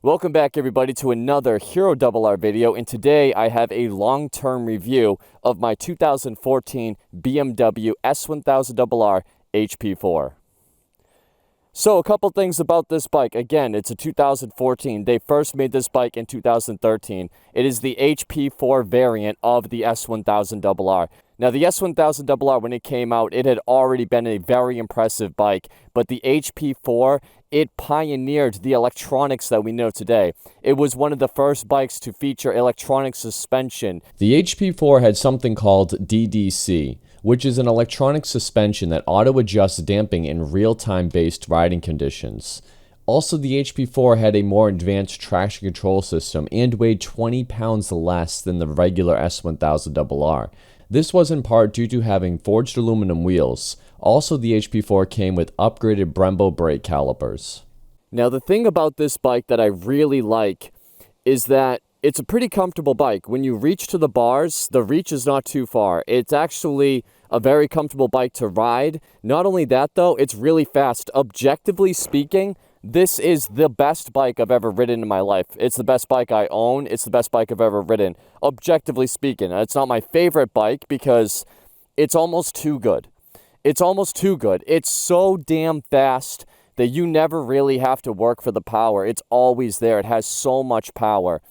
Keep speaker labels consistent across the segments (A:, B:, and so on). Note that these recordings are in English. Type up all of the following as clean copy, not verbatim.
A: Welcome back everybody to another HeroRR video, and today I have a long-term review of my 2014 BMW S1000RR HP4. So a couple things about this bike. Again, it's a 2014. They first made this bike in 2013. It is the HP4 variant of the S1000RR. Now the S1000RR, when it came out, it had already been a very impressive bike, but the HP4, it pioneered the electronics that we know today. It was one of the first bikes to feature electronic suspension.
B: The HP4 had something called DDC, which is an electronic suspension that auto-adjusts damping in real-time based riding conditions. Also, the HP4 had a more advanced traction control system and weighed 20 pounds less than the regular S1000RR. This was in part due to having forged aluminum wheels. Also, the HP4 came with upgraded Brembo brake calipers.
A: Now, the thing about this bike that I really like is that it's a pretty comfortable bike. When you reach to the bars, the reach is not too far. It's actually a very comfortable bike to ride. Not only that, though, it's really fast. Objectively speaking, this is the best bike I've ever ridden in my life. It's the best bike I own. It's the best bike I've ever ridden. Objectively speaking, it's not my favorite bike because it's almost too good. It's almost too good. It's so damn fast that you never really have to work for the power. It's always there. It has so much power.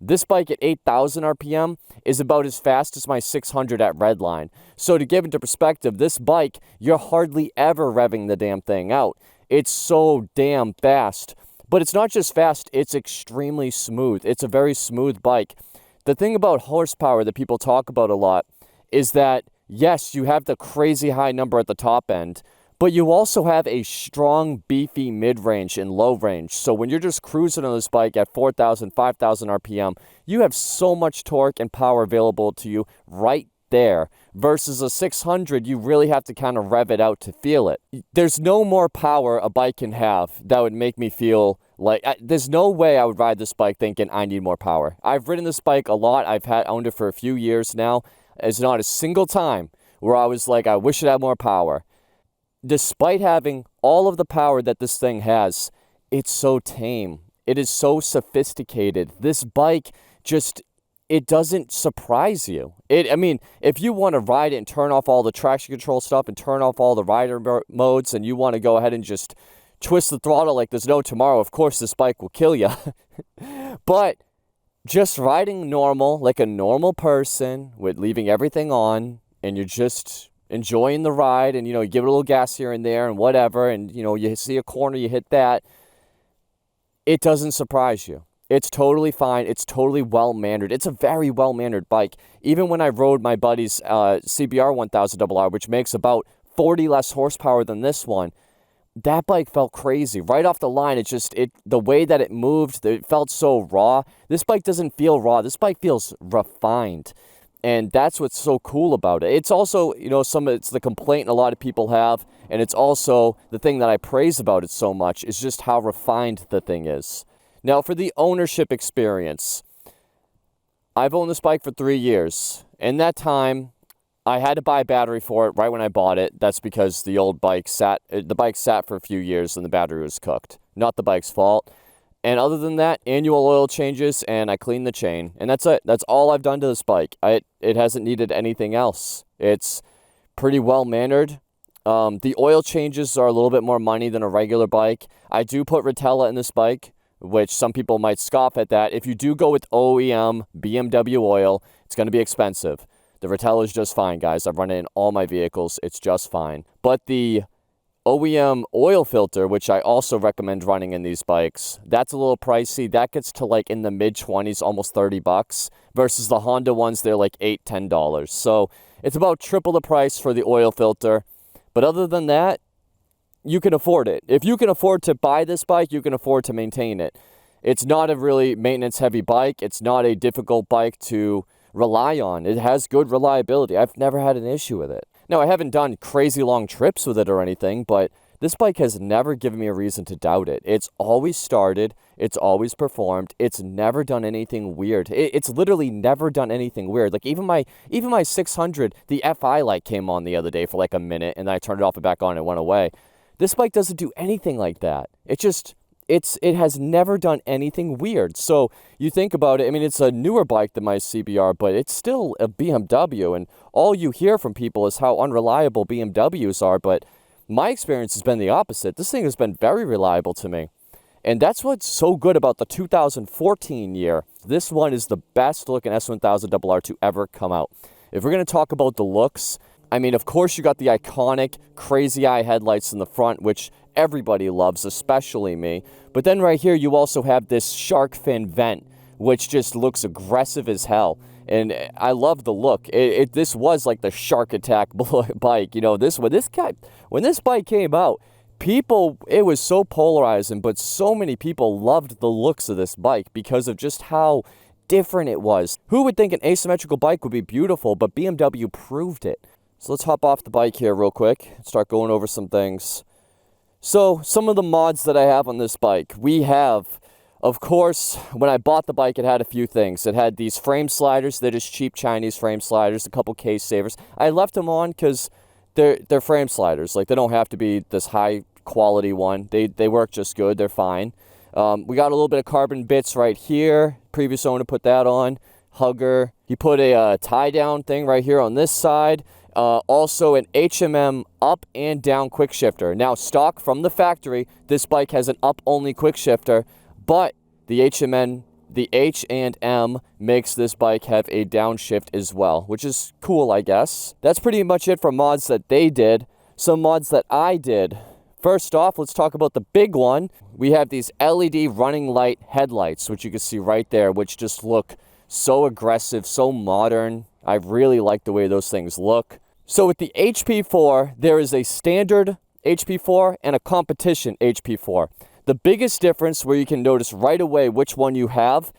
A: This bike at 8,000 RPM is about as fast as my 600 at Redline. So to give into perspective, this bike, you're hardly ever revving the damn thing out. It's so damn fast. But it's not just fast, it's extremely smooth. It's a very smooth bike. The thing about horsepower that people talk about a lot is that, yes, you have the crazy high number at the top end, but you also have a strong, beefy mid-range and low range. So when you're just cruising on this bike at 4,000, 5,000 RPM, you have so much torque and power available to you right there. Versus a 600, you really have to kind of rev it out to feel it. There's no more power a bike can have that would make me feel like, there's no way I would ride this bike thinking I need more power. I've ridden this bike a lot. I've owned it for a few years now. There's not a single time where I was like, I wish it had more power. Despite having all of the power that this thing has, it's so tame. It is so sophisticated. This bike just, it doesn't surprise you. I mean, if you want to ride it and turn off all the traction control stuff and turn off all the rider modes and you want to go ahead and just twist the throttle like there's no tomorrow, of course this bike will kill you. But just riding normal, like a normal person, with leaving everything on, and you're just enjoying the ride, and you give it a little gas here and there and whatever, and you see a corner, you hit that, it doesn't surprise you. It's totally fine. It's totally well-mannered. It's a very well-mannered bike. Even when I rode my buddy's CBR600RR, which makes about 40 less horsepower than this one, that bike felt crazy. Right off the line, the way that it moved, it felt so raw. This bike doesn't feel raw. This bike feels refined. And that's what's so cool about it. It's also, it's the complaint a lot of people have, and it's also the thing that I praise about it so much is just how refined the thing is. Now, for the ownership experience, I've owned this bike for 3 years. In that time, I had to buy a battery for it right when I bought it. That's because the bike sat for a few years and the battery was cooked. Not the bike's fault. And other than that, annual oil changes, and I clean the chain. And that's it. That's all I've done to this bike. It hasn't needed anything else. It's pretty well-mannered. The oil changes are a little bit more money than a regular bike. I do put Rotella in this bike, which some people might scoff at that. If you do go with OEM BMW oil, it's going to be expensive. The Rotella is just fine, guys. I've run it in all my vehicles. It's just fine. But the OEM oil filter, which I also recommend running in these bikes, that's a little pricey. That gets to like in the mid-20s, almost 30 bucks, versus the Honda ones, they're like $8, $10. So it's about triple the price for the oil filter. But other than that, you can afford it. If you can afford to buy this bike, you can afford to maintain it. It's not a really maintenance-heavy bike. It's not a difficult bike to rely on. It has good reliability. I've never had an issue with it. Now, I haven't done crazy long trips with it or anything, but this bike has never given me a reason to doubt it. It's always started. It's always performed. It's never done anything weird. It's literally never done anything weird. Like even my 600, the FI light came on the other day for like a minute, and then I turned it off and back on and it went away. This bike doesn't do anything like that. it has never done anything weird. So you think about it, I mean, it's a newer bike than my CBR, but it's still a BMW, and all you hear from people is how unreliable BMWs are, but my experience has been the opposite. This thing has been very reliable to me. And that's what's so good about the 2014 year. This one is the best looking S1000RR to ever come out. If we're going to talk about the looks, I mean, of course you got the iconic crazy eye headlights in the front, which everybody loves, especially me. But then right here you also have this shark fin vent, which just looks aggressive as hell. And I love the look. This was like the shark attack bike. You know, when this bike came out, people, it was so polarizing, but so many people loved the looks of this bike because of just how different it was. Who would think an asymmetrical bike would be beautiful, but BMW proved it. So let's hop off the bike here real quick, start going over some things. So some of the mods that I have on this bike, we have, of course, when I bought the bike, it had a few things. It had these frame sliders. They're just cheap Chinese frame sliders, a couple case savers. I left them on because they're frame sliders. Like, they don't have to be this high quality one. They work just good. They're fine. We got a little bit of carbon bits right here. Previous owner put that on. Hugger. He put a tie down thing right here on this side. Also an HMM up and down quick shifter. Now, stock from the factory, this bike has an up only quick shifter, but the H&M makes this bike have a downshift as well, which is cool, I guess. That's pretty much it for mods that they did. Some mods that I did. First off, let's talk about the big one. We have these LED running light headlights, which you can see right there, which just look so aggressive, so modern. I really like the way those things look. So with the HP4, there is a standard HP4 and a competition HP4. The biggest difference, where you can notice right away which one you have,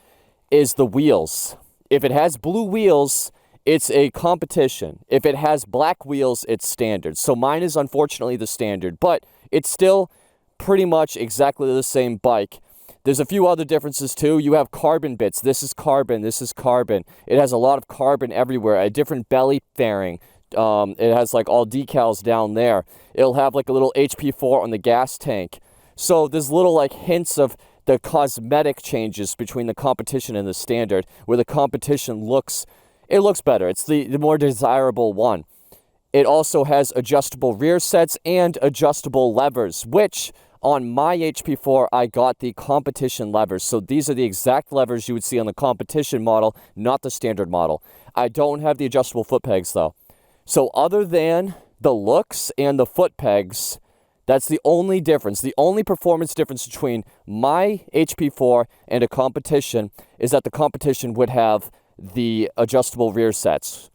A: is the wheels. If it has blue wheels, it's a competition. If it has black wheels, it's standard. So mine is unfortunately the standard, but it's still pretty much exactly the same bike. There's a few other differences too. You have carbon bits. This is carbon. This is carbon. It has a lot of carbon everywhere. A different belly fairing. It has like all decals down there. It'll have like a little HP4 on the gas tank. So there's little like hints of the cosmetic changes between the competition and the standard, where the competition looks better. It's the more desirable one. It also has adjustable rear sets and adjustable levers, which on my HP4, I got the competition levers. So these are the exact levers you would see on the competition model, not the standard model. I don't have the adjustable foot pegs though. So other than the looks and the foot pegs, that's the only difference. The only performance difference between my HP4 and a competition is that the competition would have the adjustable rear sets,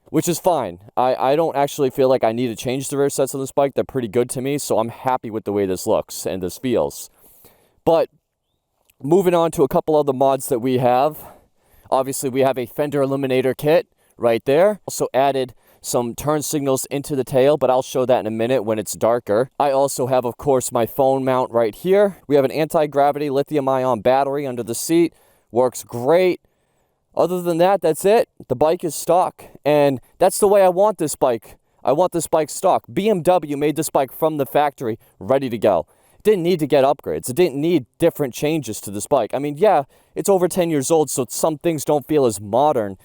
A: which is fine. I don't actually feel like I need to change the rear sets on this bike. They're pretty good to me, so I'm happy with the way this looks and this feels. But moving on to a couple other mods that we have. Obviously, we have a fender eliminator kit right there. Also added some turn signals into the tail, but I'll show that in a minute when it's darker. I also have, of course, my phone mount right here. We have an anti-gravity lithium-ion battery under the seat. Works great. Other than that, that's it. The bike is stock, and that's the way I want this bike. I want this bike stock. BMW made this bike from the factory, ready to go. It didn't need to get upgrades. It didn't need different changes to this bike. I mean, yeah, it's over 10 years old, so some things don't feel as modern,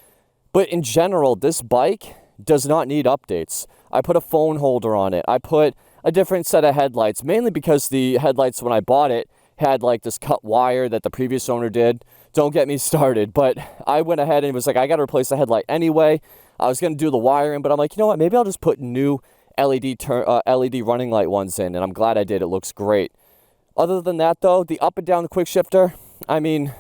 A: but in general, this bike does not need updates. I put a phone holder on it. I put a different set of headlights, mainly because the headlights when I bought it had like this cut wire that the previous owner did. Don't get me started, but I went ahead and was like, I got to replace the headlight anyway. I was going to do the wiring, but I'm like, you know what? Maybe I'll just put new LED running light ones in, and I'm glad I did. It looks great. Other than that, though, the up and down the quick shifter, I mean,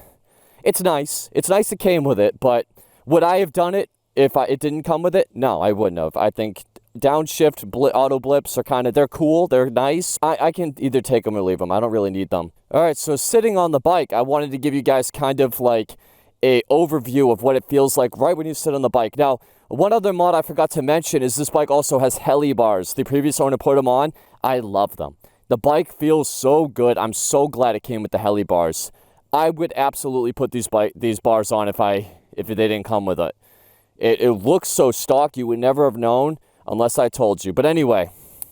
A: it's nice. It's nice it came with it, but would I have done it if it didn't come with it? No, I wouldn't have. I think downshift auto blips are they're cool, they're nice. I can either take them or leave them. I don't really need them. All right, so sitting on the bike, I wanted to give you guys kind of like a overview of what it feels like right when you sit on the bike. Now, one other mod I forgot to mention is this bike also has heli bars. The previous owner put them on. I love them. The bike feels so good. I'm so glad it came with the heli bars. I would absolutely put these bars on if they didn't come with it. It looks so stock, you would never have known unless I told you. But anyway,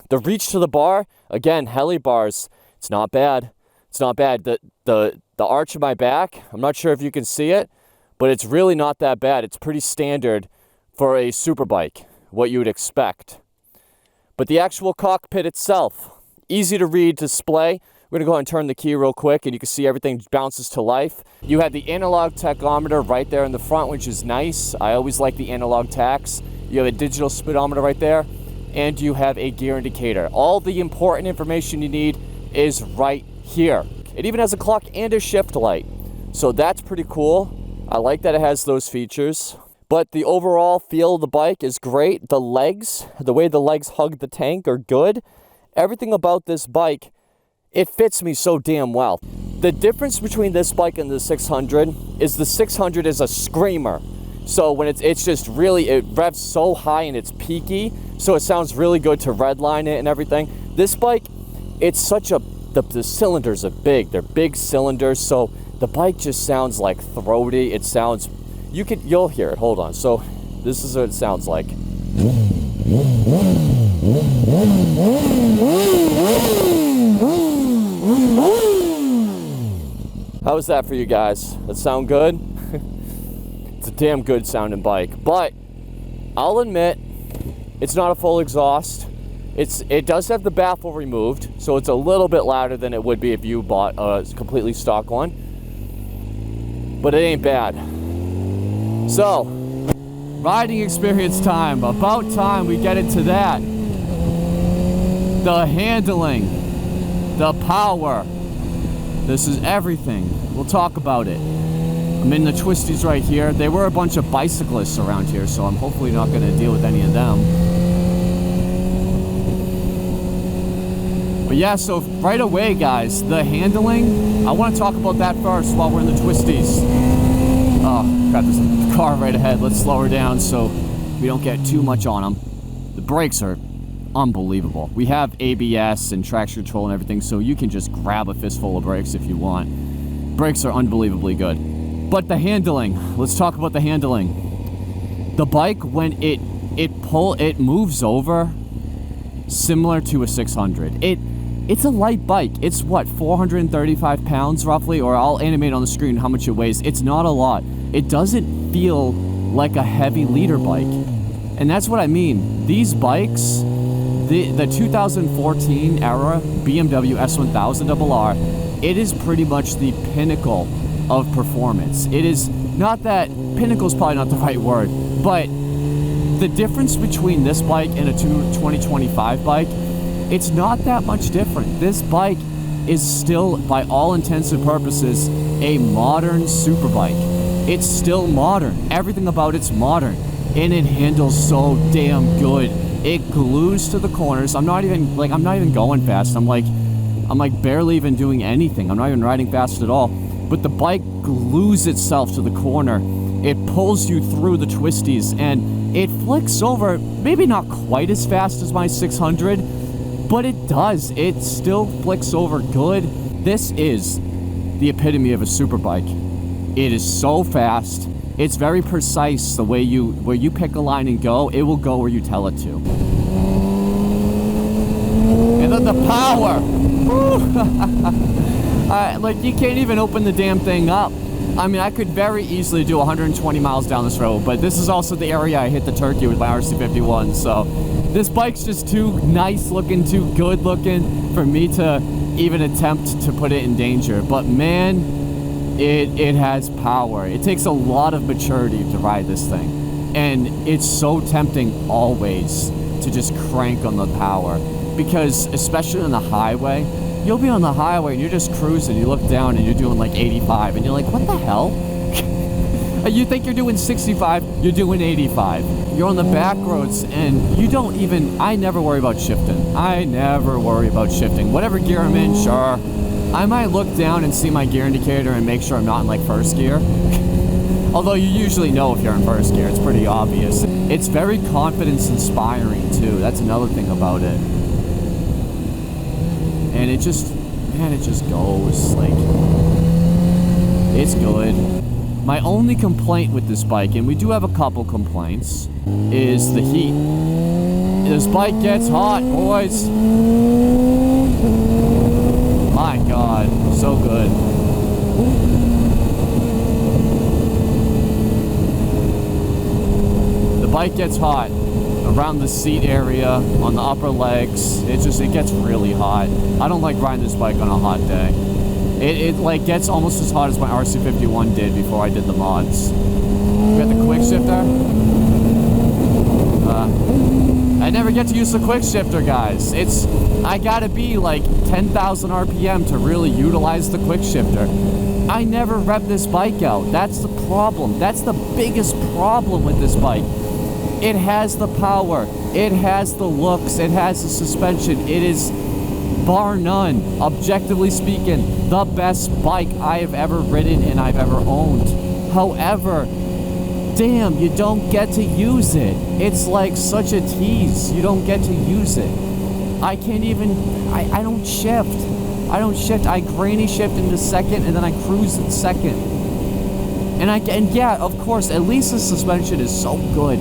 A: the reach to the bar, again, heli bars, it's not bad. It's not bad. The arch of my back, I'm not sure if you can see it, but it's really not that bad. It's pretty standard for a superbike, what you would expect. But the actual cockpit itself, easy to read display. We're gonna go ahead and turn the key real quick and you can see everything bounces to life. You have the analog tachometer right there in the front, which is nice. I always like the analog tachs. You have a digital speedometer right there, and you have a gear indicator. All the important information you need is right here. It even has a clock and a shift light. So that's pretty cool. I like that it has those features. But the overall feel of the bike is great. The legs, the way the legs hug the tank are good. Everything about this bike, it fits me so damn well. The difference between this bike and the 600 is the 600 is a screamer. So when it's just really, it revs so high and it's peaky, so it sounds really good to redline it and everything. This bike, it's such a, the cylinders are big. They're big cylinders, so the bike just sounds like throaty. It sounds, you'll hear it. Hold on. So this is what it sounds like. How was that for you guys? That sound good? It's a damn good sounding bike, but I'll admit it's not a full exhaust. It does have the baffle removed, so it's a little bit louder than it would be if you bought a completely stock one, but it ain't bad. So, riding experience time. About time we get into that. The handling, the power. This is everything. We'll talk about it. I'm in the twisties right here. There were a bunch of bicyclists around here, so I'm hopefully not going to deal with any of them. But yeah, so right away, guys, the handling, I want to talk about that first while we're in the twisties. Oh, got this car right ahead. Let's slow her down so we don't get too much on them. The brakes are unbelievable. We have ABS and traction control and everything, so you can just grab a fistful of brakes if you want. Brakes are unbelievably good. But the handling, let's talk about the handling. The bike, when it moves over similar to a 600. It's a light bike. It's what, 435 pounds roughly, or I'll animate on the screen how much it weighs. It's not a lot. It doesn't feel like a heavy leader bike. And that's what I mean. These bikes, the 2014 era BMW S1000RR, it is pretty much the pinnacle of performance. It is not that, pinnacle is probably not the right word, but the difference between this bike and a 2025 bike, it's not that much different. This bike is still, by all intents and purposes, a modern super bike. It's still modern. Everything about it's modern. And it handles so damn good. It glues to the corners. I'm not even going fast. I'm like barely even doing anything. I'm not even riding fast at all. But the bike glues itself to the corner. It pulls you through the twisties, and it flicks over, maybe not quite as fast as my 600, but it does. It still flicks over good. This is the epitome of a super bike. It is so fast. It's very precise. The way where you pick a line and go, it will go where you tell it to. And then the power. Like, you can't even open the damn thing up. I mean, I could very easily do 120 miles down this road, but this is also the area I hit the turkey with my RC51, so this bike's just too nice looking, too good looking for me to even attempt to put it in danger. But man, it has power. It takes a lot of maturity to ride this thing, and it's so tempting always to just crank on the power, because especially on the highway, you'll be on the highway and you're just cruising, you look down and you're doing like 85 and you're like, what the hell? You think you're doing 65, you're doing 85. You're on the back roads and you don't even, I never worry about shifting. Whatever gear I'm in, sure. I might look down and see my gear indicator and make sure I'm not in like first gear. Although you usually know if you're in first gear, it's pretty obvious. It's very confidence inspiring too, that's another thing about it. And it just goes, like, it's good. My only complaint with this bike, and we do have a couple complaints, is the heat. This bike gets hot, boys. My God, so good. The bike gets hot around the seat area, on the upper legs. It gets really hot. I don't like riding this bike on a hot day. It like gets almost as hot as my RC51 did before I did the mods. We got the quick shifter. I never get to use the quick shifter, guys. I gotta be like 10,000 RPM to really utilize the quick shifter. I never rev this bike out. That's the problem. That's the biggest problem with this bike. It has the power, it has the looks, it has the suspension. It is, bar none, objectively speaking, the best bike I have ever ridden and I've ever owned. However, damn, you don't get to use it. It's like such a tease. You don't get to use it. I can't even, I don't shift. I don't shift. I granny shift into second and then I cruise in second. And yeah, of course, at least the suspension is so good,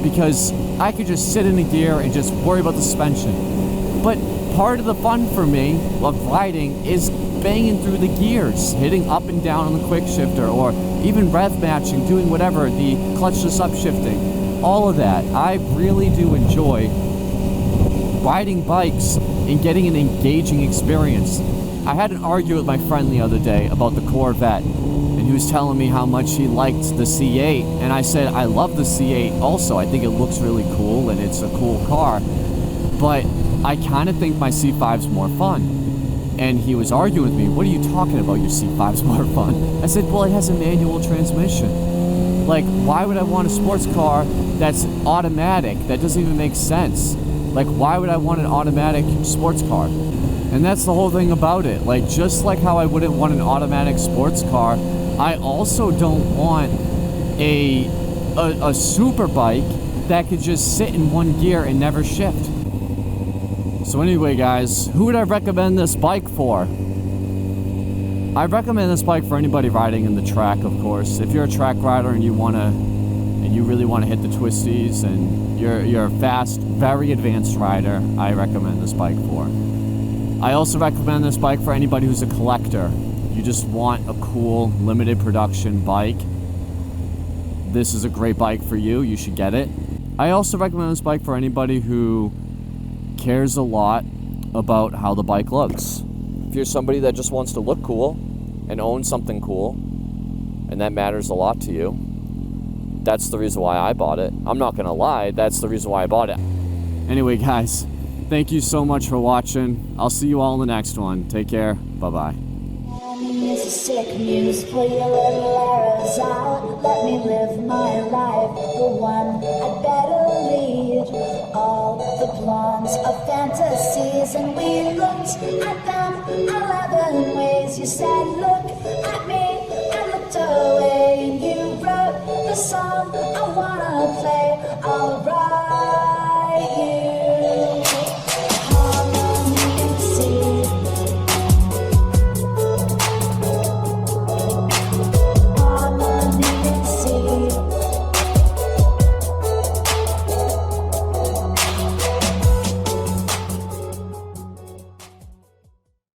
A: because I could just sit in a gear and just worry about the suspension. But part of the fun for me of riding is banging through the gears, hitting up and down on the quick shifter, or even rev matching, doing whatever, the clutchless upshifting, all of that. I really do enjoy riding bikes and getting an engaging experience. I had an argument with my friend the other day about the Corvette, and he was telling me how much he liked the C8, and I said I love the C8 also. I think it looks really cool and it's a cool car, but I kind of think my C5's more fun. And he was arguing with me, what are you talking about, your C5's more fun? I said, well, it has a manual transmission. Like, why would I want a sports car that's automatic? That doesn't even make sense. Like, why would I want an automatic sports car? And that's the whole thing about it. Like, just like how I wouldn't want an automatic sports car, I also don't want a super bike that could just sit in one gear and never shift. So anyway, guys, who would I recommend this bike for? I recommend this bike for anybody riding in the track, of course. If you're a track rider and you really want to hit the twisties and you're a fast, very advanced rider, I recommend this bike for. I also recommend this bike for anybody who's a collector. You just want a cool, limited production bike. This is a great bike for you. You should get it. I also recommend this bike for anybody who cares a lot about how the bike looks. If you're somebody that just wants to look cool and own something cool, and that matters a lot to you, that's the reason why I bought it. I'm not gonna lie, that's the reason why I bought it. Anyway, guys, thank you so much for watching. I'll see you all in the next one. Take care. Bye-bye.
C: It's a sick news, pull your little arrows out. Let me live my life, the one I'd better lead. All the plans of fantasies, and we looked at them 11 ways. You said, look at me, I looked away, and you wrote the song I wanna play. I'll write